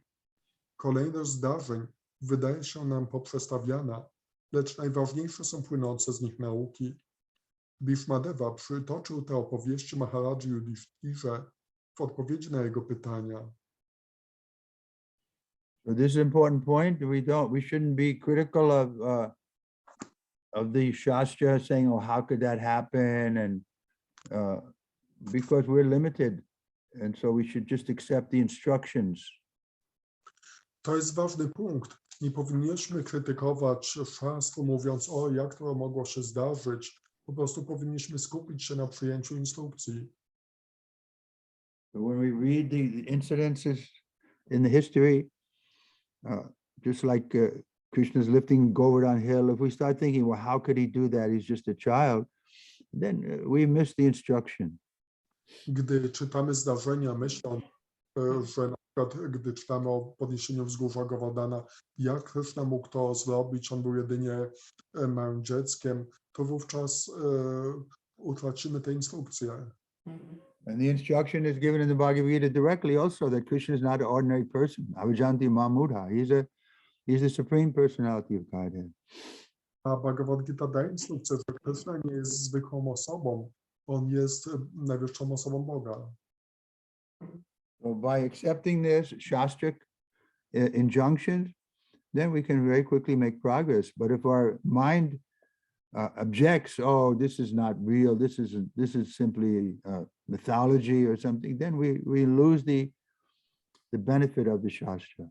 Kolejność zdarzeń wydaje się nam poprzestawiana, lecz najważniejsze są płynące z nich nauki. Bhishmadeva przytoczył te opowieści Maharadży Yudhishthirze w odpowiedzi na jego pytania. So this is an important point. We shouldn't be critical of the Shastra, saying, oh, how could that happen? And because we're limited. And so we should just accept the instructions. To jest ważny punkt. Nie powinniśmy krytykować szastru, mówiąc, o, jak to mogło się zdarzyć. Po prostu powinniśmy skupić się na przyjęciu instrukcji. So when we read the incidences in the history, just like Krishna's lifting Govardhan hill, if we start thinking, well, how could he do that? He's just a child. Then we miss the instruction. Gdy czytamy zdarzenia, myśląc, że na przykład gdy czytamy o podniesieniu wzgórza Govardhana, jak Krishna mógł to zrobić, on był jedynie małym dzieckiem, to wówczas utracimy te instrukcje. And the instruction is given in the Bhagavad Gita directly also that Krishna is not an ordinary person. Avajanti Mamudha. He's the supreme personality of Godhead. A Bhagavad Gita daje instrukcję, że Krishna nie jest zwykłą osobą, on jest najwyższą osobą Boga. So by accepting this Shastric injunctions, then we can very quickly make progress. But if our mind objects, oh, this is not real, this is simply mythology or something, then we lose the benefit of the Shastra.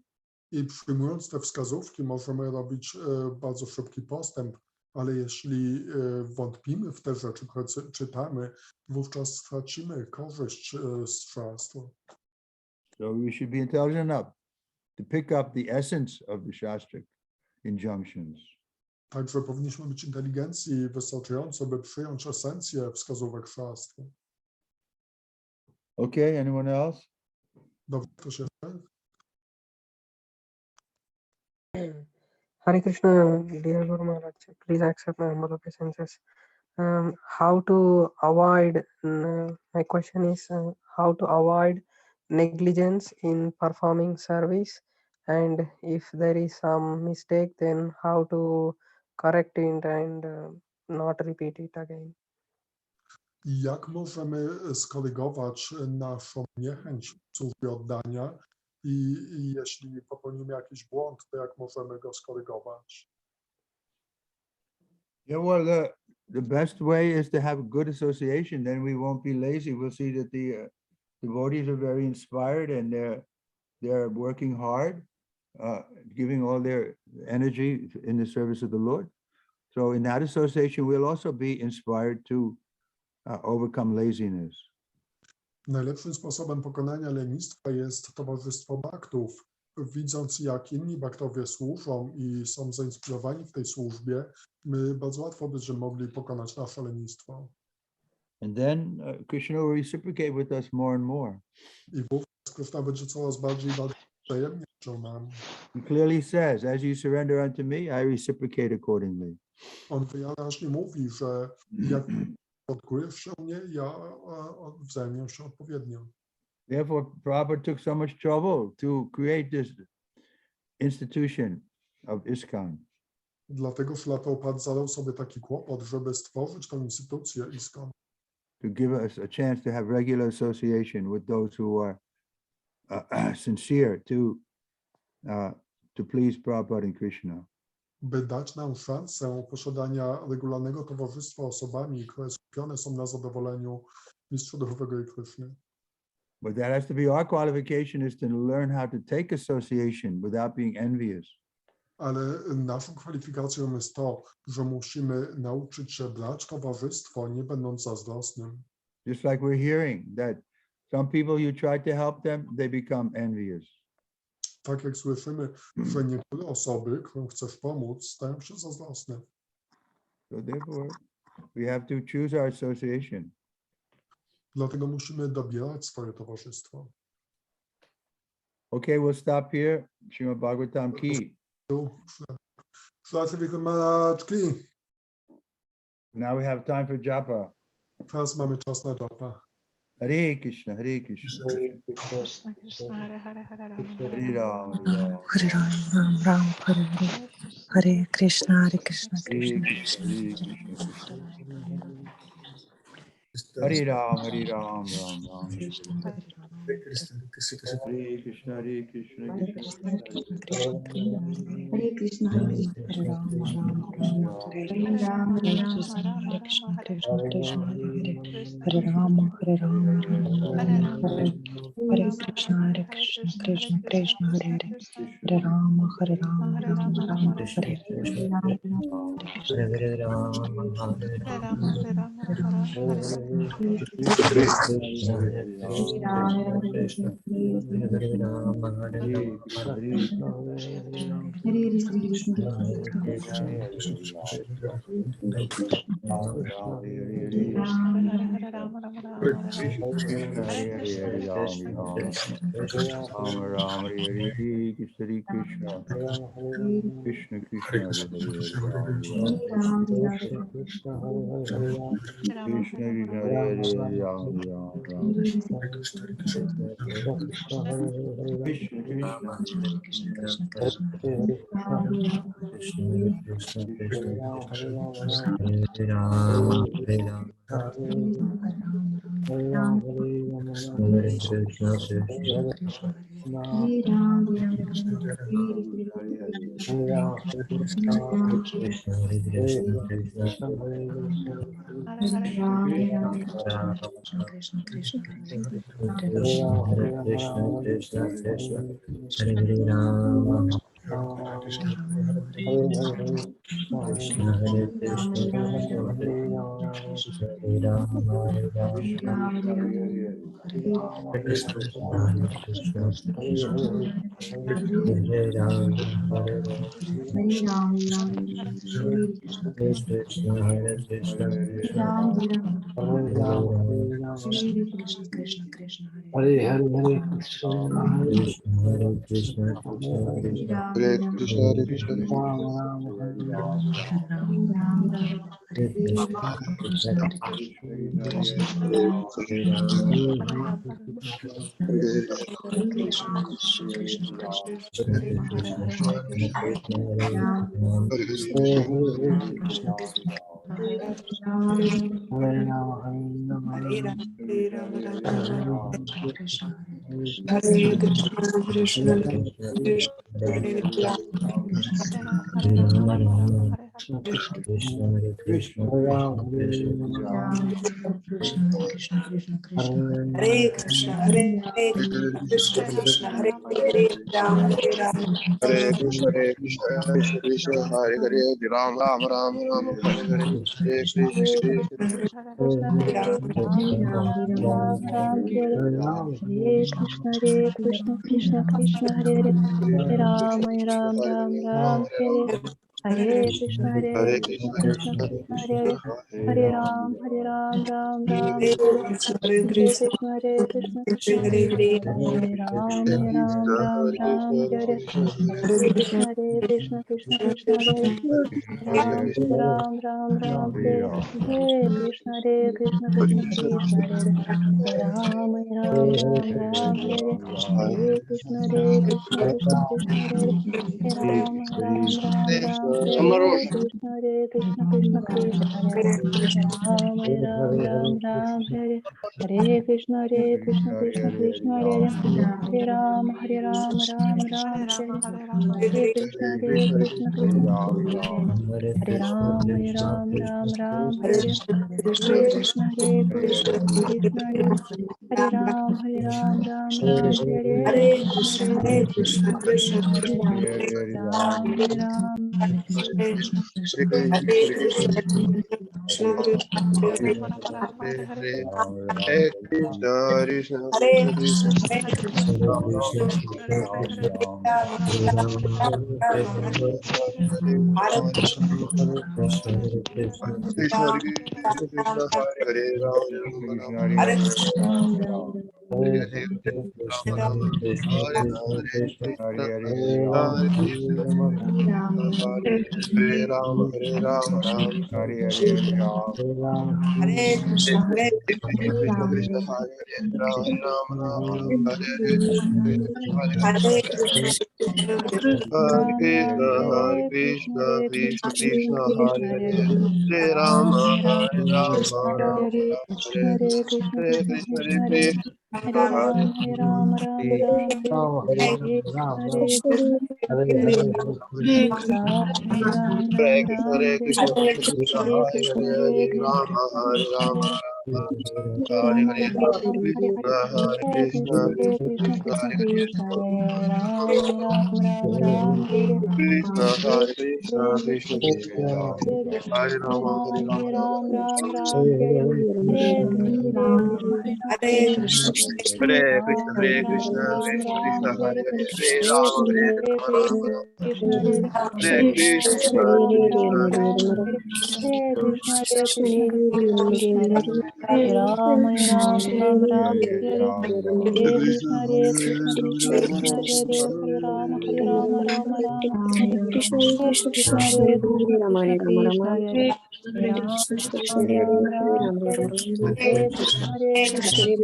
I przyjmując te wskazówki, możemy robić bardzo szybki postęp, ale jeśli wątpimy w te rzeczy, które czytamy, wówczas stracimy korzyść z szastru. So we should be intelligent enough to pick up the essence of the Shastric injunctions. Także powinniśmy być inteligencji wystarczająco, by przyjąć esencję wskazówek szastru. Okay, anyone else? Dobrze, ktoś jeszcze? Hare Krishna, dear Guru Maharaj, please accept my humble obeisances. How to avoid, my question is, how to avoid negligence in performing service, and if there is some mistake, then how to correct it and not repeat it again. Jak możemy skorygować naszą niechęć w służbie oddania i jeśli popełnimy jakiś błąd, to jak możemy go skorygować? Yeah, well, the best way is to have good association. Then we won't be lazy. We'll see that the devotees are very inspired and they're working hard, giving all their energy in the service of the Lord. So in that association, we'll also be inspired to overcome laziness. Najlepszym sposobem pokonania lenistwa jest towarzystwo baktów. Widząc, jak inni baktowie służą i są zainspirowani w tej służbie, my bardzo łatwo będziemy mogli pokonać nasze lenistwo. And then Krishna will reciprocate with us more and more. I wówczas Krishna będzie coraz bardziej wzajemnie życzył nam. He clearly says, as you surrender unto me, I reciprocate accordingly. On wyraźnie mówi, że jak podkujesz się mnie, ja wzajemniam się odpowiednio. Therefore, Prabhupada took so much trouble to create this institution of ISKCON. Dlatego Śrila Prabhupada zadał sobie taki kłopot, żeby stworzyć tę instytucję ISKCON. To give us a chance to have regular association with those who are sincere to please Prabhupada and Krishna. By dać nam szansę posiadania regularnego towarzystwa osobami, które skupione są na zadowoleniu Mistrza Duchowego i Kryszny. But that has to be our qualification, is to learn how to take association without being envious. Ale naszą kwalifikacją jest to, że musimy nauczyć się brać towarzystwo, nie będąc zazdrosnym. Just like we're hearing that some people you try to help them, they become envious. Tak jak słyszymy, że niektóre osoby, którym chcesz pomóc, stają się zazdrosne. So therefore, we have to choose our association. Dlatego musimy dobierać swoje towarzystwo. Okay, we'll stop here. Śrimad Bhagavatam ki. Now we have time for japa. Teraz mamy czas na japa. Hare Krishna, Hare Krishna. Krishna Krishna, Hare Hare, Hare Rama, Hare Ram, Hare Ram, Ram Hare Hare, Hare Krishna, Hare Krishna, Hare Krishna Krishna, Krishna. Hare Ram, Hare Ram, Ram Ram. Hare Krishna, Hare Krishna, Hare Krishna, Hare Krishna Krishna, Hare Ram, Ram Ram, Hare Ram, Hare Krishna, Hare Krishna, Krishna Krishna, Hare Ram, Hare Ram, Ram Hare Hare Krishna, Hare Krishna, Krishna Krishna, Hare Hare Ram, Hare Ram, Ram Hare Hare Ram, Hare Krishna, Hare Ram, Hare Ram, Krishna Krishna Hare Hare Ram Ram Krishna Krishna Hare Hare, Hare Krishna, Hare Krishna, Krishna Krishna, Hare Ram, Ram Ram, Ram Hare Krishna, Hare Krishna, Hare Krishna Krishna, Krishna, Hare Rama, Hare Hare Rama, Ram, Rama Ram Rama, Ram, Hare Hare Krishna, Krishna Krishna, Hare Krishna, Ram Hare Ram, Krishna, Ram Krishna Ram, Krishna, Hare Hare Hare, Hare Hare Rama, Hare Rama, Krishna, Rama Rama, Krishna Hare Hare Hare Krishna, Ram Krishna Ram Ram, Krishna, Hare Krishna, Krishna Krishna, Hare Ram, Ram Ram, Ram Hare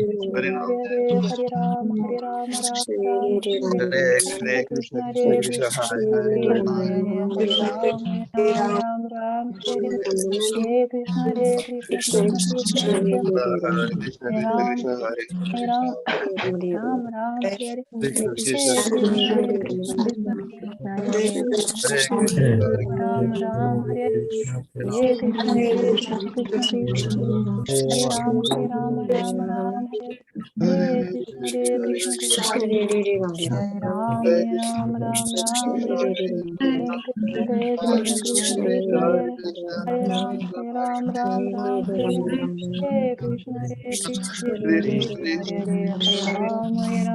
Hare Krishna, Krishna Krishna, Krishna Hare Ram, Ram Ram, Hare Hare Krishna, Krishna Krishna, Krishna Hare Ram, Ram Ram, Hare Hare Krishna, Krishna Hare Krishna, Hare Ram, Ram Ram, Hare Hare Krishna, Krishna, Krishna Krishna, Krishna Hare Krishna, Hare, Hare Krishna Hare Ram, Hare Hare Krishna, Krishna Krishna, Krishna Hare Hare Krishna, Hare Krishna Ram, Krishna, Hare Ram Ram Ram Hare Krishna, Krishna Hare Krishna, Krishna, Hare Krishna Krishna Hare Hare Hare Krishna, Hare Ram Ram Hare Hare Krishna, Krishna Krishna, Krishna Hare Ram, Ram Ram Hare Hare Krishna, Krishna Krishna, Hare Ram, Ram Ram Hare Hare Krishna, Krishna Krishna, Hare Ram, Ram Ram Hare Hare Krishna, Krishna Krishna, Hare Ram, Ram Hare Hare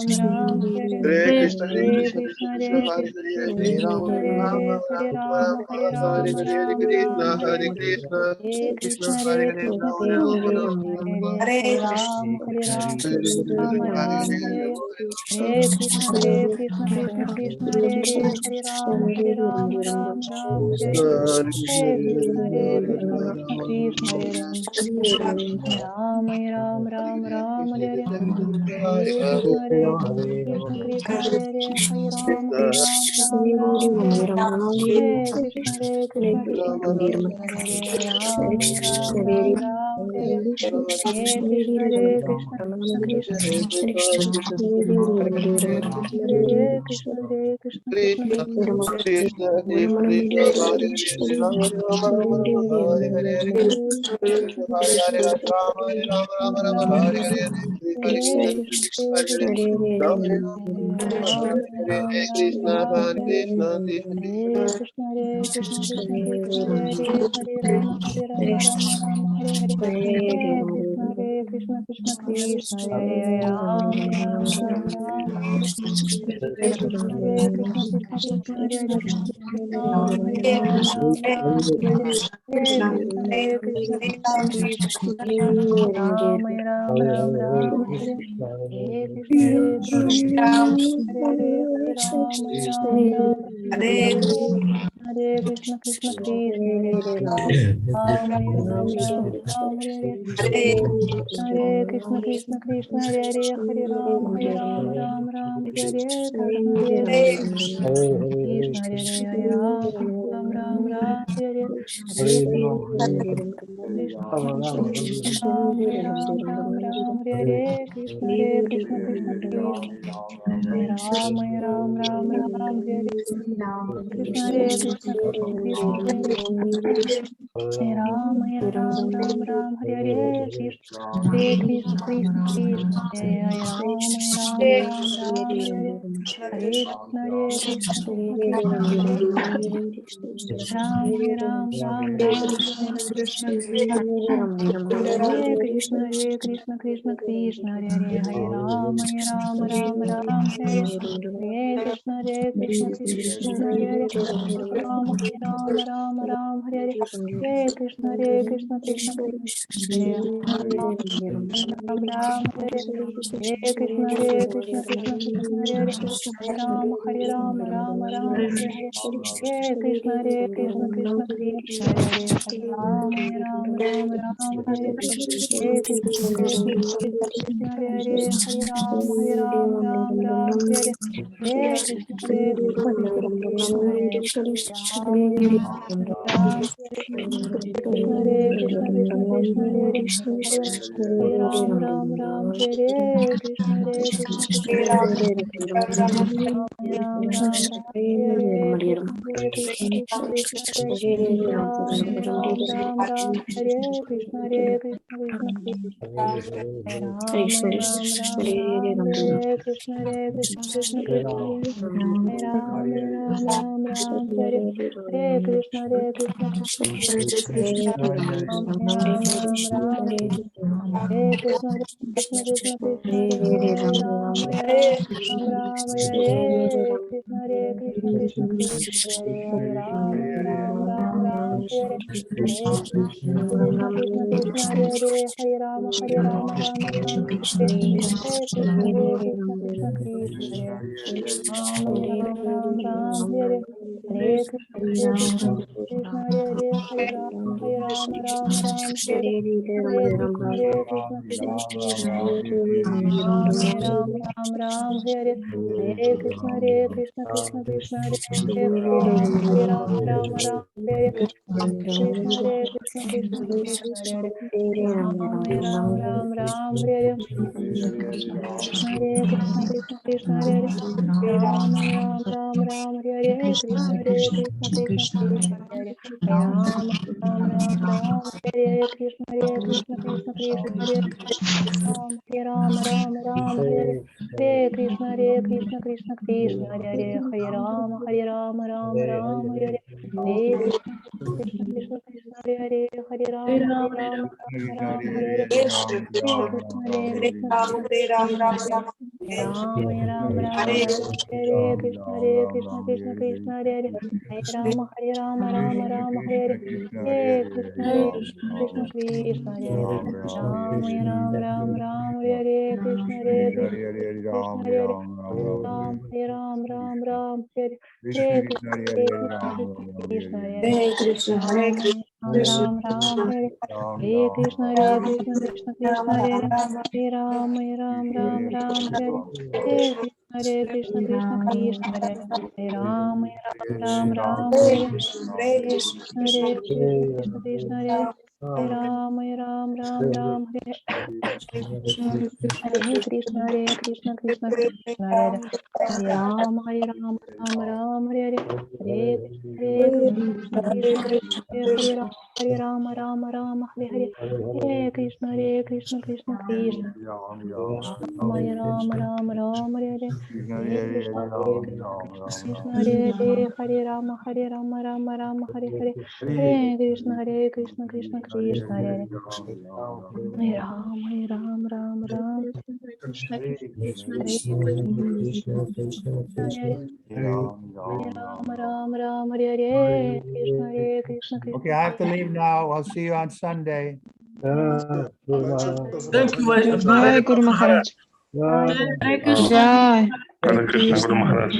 Krishna, Hare Hare Krishna, Krishna, Krishna Krishna, Hare Krishna Hare, Krishna, Hare Rama, Krishna Hare Ram, Hare Hare Krishna, Hare Krishna, Hare Krishna Krishna, Hare Hare, Krishna Rama Krishna, Rama, Rama Hare Ram, Hare Ram Hare, Hare Ram, Hare, Hare Rama Hare Krishna, Krishna Krishna, Krishna Hare Ram, Ram Ram, Hare Hare Krishna, Hare Krishna Krishna, Krishna, Krishna Hare Krishna, Rama, Krishna Hare Ram, Ram Ram, Hare Hare Krishna, Krishna Krishna, Hare Ram, Ram Hare Hare Krishna, Krishna Krishna, Hare Ram, Ram Hare Hare Krishna, Krishna Krishna, Krishna Hare Krishna, Krishna Krishna, Krishna, Krishna Krishna, Hare Hare, Rama Rama, Rama Rama, Hare Hare, Hare Krishna, Hare Hare, Hare Rama, Rama Rama, Hare Hare, Hare Krishna, Hare Krishna, Hare Hare, Rama Rama, Hare Krishna, Hare Krishna, Krishna Krishna. Hare Krishna, Krishna Krishna, Hare Rama, Rama Rama, Hare Hare, Hare Krishna, Krishna Krishna, Hare Ram, Ram Hare Hare Krishna, Krishna Krishna, Hare Ram, Ram Hare Hare Krishna, Krishna Krishna, Ram Hare Hare Krishna, Krishna Krishna, Hare Ram, Hare Krishna, Krishna Krishna, Hare Ram, Ram Hare Hare Krishna, Krishna Krishna, Hare Ram, Ram Hare Hare Krishna, Hare Ram, Hare Hare Krishna, Ram, Hare Krishna, Krishna Krishna, Hare Ram, Hare Krishna, Krishna Krishna, Hare Ram, Hare Krishna, Krishna Krishna, Hare Ram, Hare Hare Krishna, Krishna Ram, Hare Krishna, Krishna Krishna, Hare Ram, Hare Krishna, Krishna Krishna, Hare Ram, Hare Krishna, Krishna Krishna, Hare Ram, Hare Krishna, Krishna Krishna, Hare Ram, Hare Krishna, Krishna Krishna, Hare Ram, Hare Hare Krishna, Krishna Krishna, Hare Ram, Hare Krishna Hare Krishna Krishna Krishna Hare Ram Ram Krishna Hare Krishna Krishna Krishna Hare Hare Ram Ram Ram Hare Krishna Hare Krishna Krishna Hare Ram Ram Ram Hare Krishna Hare Krishna Krishna Krishna Hare Ram Ram Ram Ram Hare Krishna Hare Krishna Krishna Krishna Ram Ram Ram Ram Hare Krishna Hare Krishna Krishna Krishna Hare Ram Ram Ram Ram Hare Krishna Krishna Ram Ram Ram Ram Hare Krishna Krishna Krishna Krishna Hare Ram Ram Ram Hare Krishna Krishna Krishna Hare Ram Ram Ram Ram Hare Krishna Krishna Krishna Hare Hare Ram Ram Ram Hare Krishna Krishna Krishna Krishna Hare Ram Ram Ram Hare Hare Krishna Krishna Krishna Hare Hare Ram Ram Ram Hare Hare Krishna Krishna Krishna Ram Ram Ram Hare Hare Krishna Krishna Krishna Hare Hare Ram Ram Hare Krishna Krishna Krishna Krishna Hare Ram Ram Hare Hare Krishna Krishna Krishna Hare Ram Ram Hare Krishna Krishna Krishna Krishna Hare Ram Ram Hare Krishna Krishna Krishna Krishna Hare Ram Hare Krishna Krishna Krishna Krishna Hare Hare Ram Ram Hare Hare Krishna Krishna Krishna Krishna Hare Hare Ram Ram Hare Krishna Krishna Krishna Krishna Hare Ram Ram Hare Krishna Krishna Krishna Hare Ram Ram Hare Krishna Krishna Krishna Hare Ram Ram Hare Krishna Krishna Krishna Hare Ram Ram Hare Krishna Krishna Hare Ram Hare Hare Krishna Krishna Krishna Hare Ram Ram Hare Hare Krishna Krishna Krishna Hare Ram Ram Hare Hare Krishna Krishna Krishna Hare Ram Hare Hare Krishna Krishna Krishna Hare Hare Ram Ram Hare Hare Krishna Krishna Hare Ram Ram Hare Hare Krishna Krishna Krishna Krishna Ram Hare Hare Krishna Krishna Hare Hare Ram Hare Hare Krishna Krishna Krishna Hare Ram Krishna Krishna Hare Hare Ram Hare Krishna Krishna Okay, Krishna I have to leave now. I'll see you on Sunday. Thank you very much. Jai Guru Maharaj. Hare Krishna. Jai. Hare Krishna Guru Maharaj.